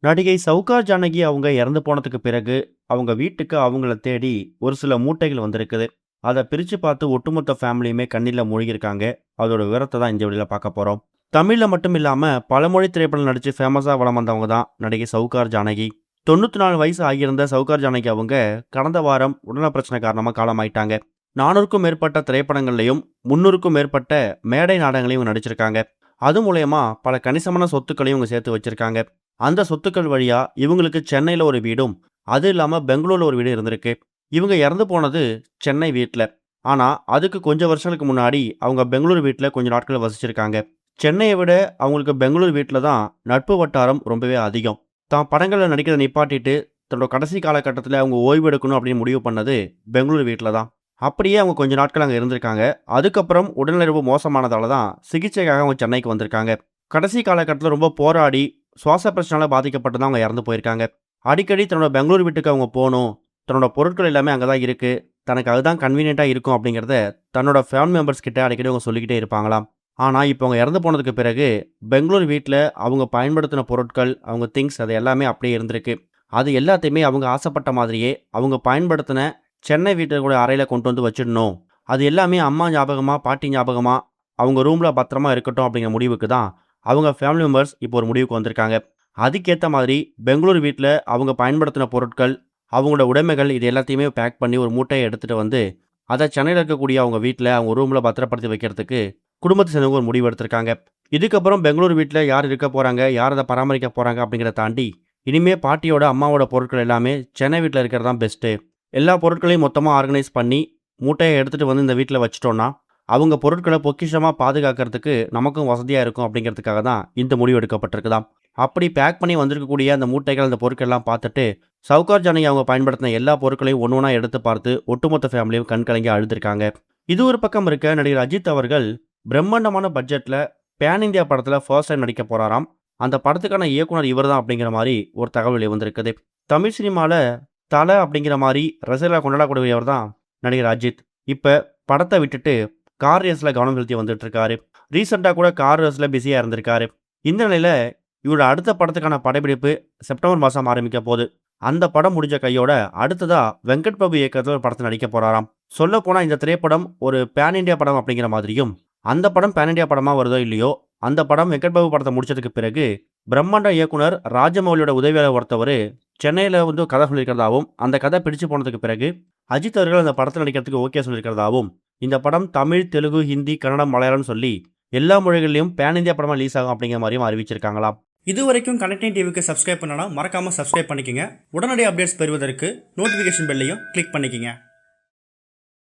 நடிகை சௌகார் ஜானகி அவங்க இறந்து போனதுக்கு பிறகு, அவங்க வீட்டுக்கு அவங்கள தேடி ஒரு சில மூட்டைகள் வந்திருக்குது. அத பிரிச்சு பார்த்து ஒட்டுமொத்த ஃபேமிலியுமே கண்ணீர்ல மூழ்கியிருக்காங்க. அதோட விவரத்த தான் இந்த வீடியோல பார்க்க போறோம். தமிழ்ல மட்டும் இல்லாம பலமொழி திரைப்படம் நடிச்சு ஃபேமஸா வலம் வந்தவங்க தான் நடிகை சௌகார் ஜானகி. 94 வயசு ஆகியிருந்த சௌகார் ஜானகி அவங்க கடந்த வாரம் உடல்நல பிரச்சனை காரணமா காலமாயிட்டாங்க. 400க்கும் மேற்பட்ட திரைப்படங்கள்லயும் 300க்கும் மேற்பட்ட மேடை நாடகங்களையும் இவங்க நடிச்சிருக்காங்க. அது மூலயமா பல கணிசமான சொத்துக்களையும் இவங்க சேர்த்து வச்சிருக்காங்க. அந்த சொத்துக்கள் வழியா இவங்களுக்கு சென்னையில ஒரு வீடும், அது இல்லாம பெங்களூர்ல ஒரு வீடும் இருந்திருக்கு. இவங்க இறந்து போனது சென்னை வீட்ல. ஆனா, அதுக்கு கொஞ்சம் வருஷங்களுக்கு முன்னாடி அவங்க பெங்களூர் வீட்ல கொஞ்ச நாட்கள் வசிச்சிருக்காங்க. சென்னைய விட அவங்களுக்கு பெங்களூர் வீட்ல தான் நட்பு வட்டாரம் ரொம்பவே அதிகம். தான் படங்கள்ல நடிக்கிறத நிப்பாட்டிட்டு, தன்னோட கடைசி காலகட்டத்தில அவங்க ஓய்வு எடுக்கணும் அப்படின்னு முடிவு பண்ணது பெங்களூர் வீட்ல தான். அப்படியே அவங்க கொஞ்ச நாட்கள் அங்க இருந்திருக்காங்க. அதுக்கப்புறம் உடல்நிலை ரொம்ப மோசமானதால தான் சிகிச்சைக்காக அவங்க சென்னைக்கு வந்திருக்காங்க. கடைசி காலகட்டத்தில ரொம்ப போராடி சுவாச பிரச்சனையால பாதிக்கப்பட்டு தான் அவங்க இறந்து போயிருக்காங்க. அடிக்கடி தன்னோட பெங்களூர் வீட்டுக்கு அவங்க போணும். தன்னோட பொருட்கள் எல்லாமே அங்க தான் இருக்கு. தனக்கு அதுதான் கன்வீனியன்ட்டா இருக்கும் அப்படிங்கிறத தன்னோட ஃபேமிலி மெம்பர்ஸ் கிட்ட அடிக்கடி அவங்க சொல்லிக்கிட்டே இருப்பாங்களாம். ஆனா, இப்போ அவங்க இறந்து போனதுக்கு பிறகு பெங்களூர் வீட்ல அவங்க பயன்படுத்தின பொருட்கள், அவங்க திங்ஸ் அது எல்லாமே அப்படியே இருந்திருக்கு. அது எல்லாத்தையுமே அவங்க ஆசைப்பட்ட மாதிரியே அவங்க பயன்படுத்தின சென்னை வீட்டுக்குள்ள அறையில கொண்டு வந்து வச்சிடணும். அது எல்லாமே அம்மா ஞாபகமா, பாட்டி ஞாபகமா அவங்க ரூம்ல பத்திரமா இருக்கட்டும் அப்படிங்கிற முடிவுக்கு தான் அவங்க ஃபேமிலி மெம்பர்ஸ் இப்போ ஒரு முடிவுக்கு வந்திருக்காங்க. அதுக்கேத்த மாதிரி பெங்களூர் வீட்ல அவங்க பயன்படுத்தின பொருட்கள், அவங்களோட உடைமைகள் இது எல்லாத்தையுமே பேக் பண்ணி ஒரு மூட்டைய எடுத்துட்டு வந்து, அத சென்னையில இருக்கக்கூடிய அவங்க வீட்ல, அவங்க ரூம்ல பத்திரப்படுத்தி வைக்கிறதுக்கு குடும்பத்த சேர்ந்தவங்க ஒரு முடிவு எடுத்திருக்காங்க. இதுக்கப்புறம் பெங்களூர் வீட்ல யார் இருக்க போறாங்க, யார் அத பராமரிக்க போறாங்க அப்படிங்கிறத தாண்டி, இனிமே பாட்டியோட, அம்மாவோட பொருட்கள் எல்லாமே சென்னை வீட்ல இருக்கிறது தான் பெஸ்ட்டு. எல்லா பொருட்களையும் மொத்தமா ஆர்கனைஸ் பண்ணி, மூட்டைய எடுத்துட்டு வந்து இந்த வீட்ல வச்சுட்டோம்னா, அவங்க பொருட்கள பொக்கிஷமா பாதுகாக்கிறதுக்கு நமக்கும் வசதியா இருக்கும் அப்படிங்கிறதுக்காக தான் இந்த முடிவு எடுக்கப்பட்டிருக்குதாம். அப்படி பேக் பண்ணி வந்திருக்கக்கூடிய அந்த மூட்டைகள், அந்த பொருட்கள்லாம் பார்த்துட்டு, சவுகார் ஜானகி அவங்க பயன்படுத்தின எல்லா பொருட்களையும் ஒண்ணு ஒண்ணா எடுத்து பார்த்து, ஒட்டுமொத்த ஃபேமிலியும் கண் கலங்கி அழுதுருக்காங்க. இது ஒரு பக்கம் இருக்க, நடிகர் அஜித் அவர்கள் பிரம்மாண்டமான பட்ஜெட்ல பேன் இந்தியா படத்துல ஃபர்ஸ்ட் டைம் நடிக்க போறாராம். அந்த படத்துக்கான இயக்குனர் இவர்தான் அப்படிங்கிற மாரி ஒரு தகவல் வந்திருக்குது. தமிழ் சினிமால தல அப்படிங்கிற மாரி ரசிகர்களால் கொண்டாடக்கூடியவர் தான் நடிகர் அஜித். இப்ப படத்த விட்டுட்டு கார் ரேஸ்ல கவனம் செலுத்தி வந்துட்டு இருக்காரு. ரீசெண்டா கூட கார் ரேஸ்ல பிஸியா இருந்திருக்காரு. இந்த நிலையில இவரோட அடுத்த படத்துக்கான படப்பிடிப்பு செப்டம்பர் மாசம் ஆரம்பிக்க போகுது. அந்த படம் முடிஞ்ச கையோட அடுத்ததா வெங்கட் பிரபு இயக்கத்துல ஒரு படத்துல நடிக்க போறாராம். சொல்லப் போனா இந்த திரைப்படம் ஒரு பேன் இந்தியா படம் அப்படிங்கிற மாதிரியும், அந்த படம் பேன் இந்தியா படமா வருதோ இல்லையோ, அந்த படம் வெங்கட் பிரபு படத்தை முடிச்சதுக்கு பிறகு பிரம்மாண்ட இயக்குனர் ராஜமௌலியோட உதவியாளர் ஒருத்தவர் சென்னையில வந்து கதை சொல்லியிருக்கிறதாவும், அந்த கதை பிடிச்சு போனதுக்கு பிறகு அஜித் அவர்கள் அந்த படத்தில் நடிக்கிறதுக்கு ஓகே சொல்லியிருக்கிறதாவும், இந்த படம் தமிழ், தெலுங்கு, ஹிந்தி, கன்னடம், மலையாளம்னு சொல்லி எல்லா மொழிகளிலும் பேன் இந்தியா படமா ரிலீஸ் ஆகும் அப்படிங்கிற மாதிரியும் அறிவிச்சிருக்காங்களாம். இது வரைக்கும் கனெக்டிங் டிவிக்கு சப்ஸ்கிரைப் பண்ணனா மறக்காம சப்ஸ்கிரைப் பண்ணிக்கங்க. உடனடி அப்டேட்ஸ் பெறுவதற்கு நோட்டிஃபிகேஷன் பெல்லையும் கிளிக் பண்ணிக்கங்க.